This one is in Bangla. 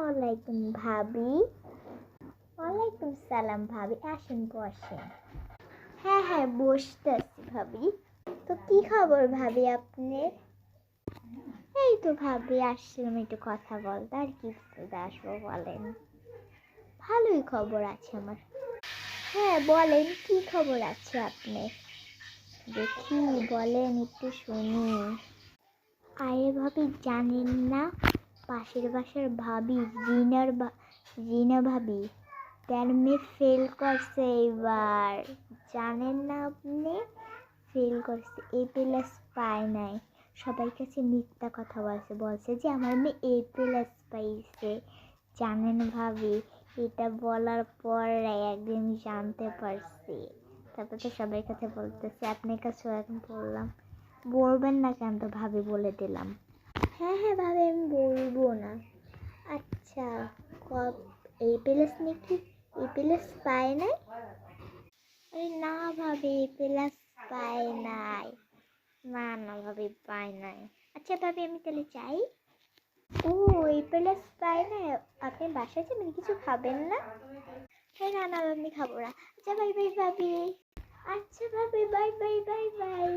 আলাইকুম ভাবি। ওয়ালাইকুম সালাম ভাবি, আসেন বসেন। হ্যাঁ হ্যাঁ বসতেছি ভাবি। তো কি খবর ভাবি আপনার? এই তো ভাবি আসলাম একটু কথা বলতে, আর কি বলতে আসবো বলেন। ভালোই খবর আছে আমার। হ্যাঁ বলেন কি খবর আছে আপনার, দেখি বলেন একটু শুনি। আরে ভাবি জানেন না, পাশের বাসার ভাবি রিনা ভাবি টার্মে ফেল করছে এবার। জানেন না আপনি? ফেল করছে, A+ পায় নাই। সবাই কাছে মিথ্যা কথা বলছে যে আমার মেয়ে A+ পাইছে। জানেন ভাবি, এটা বলার পর একদিন জানতে পারছি, তারপর তো সবাই কাছে বলতেছে, আপনার কাছেও এখন বললাম। বলবেন না কেন? তো ভাবি বলে দিলাম। হ্যাঁ হ্যাঁ ভাবি আমি বলবো না। আচ্ছা, A+ নাকি A+ পায় নাই? আরে না ভাবি, A+ পায় নাই। না না ভাবি পায় নাই। আচ্ছা ভাবি আমি তাহলে যাই। ও A+ পায় না, আপনি বাসায় যাবেন, কিছু খাবেন না? হ্যাঁ না না আমি খাবো না। আচ্ছা বাই বাই ভাবি। আচ্ছা ভাবি বাই বাই বাই বাই।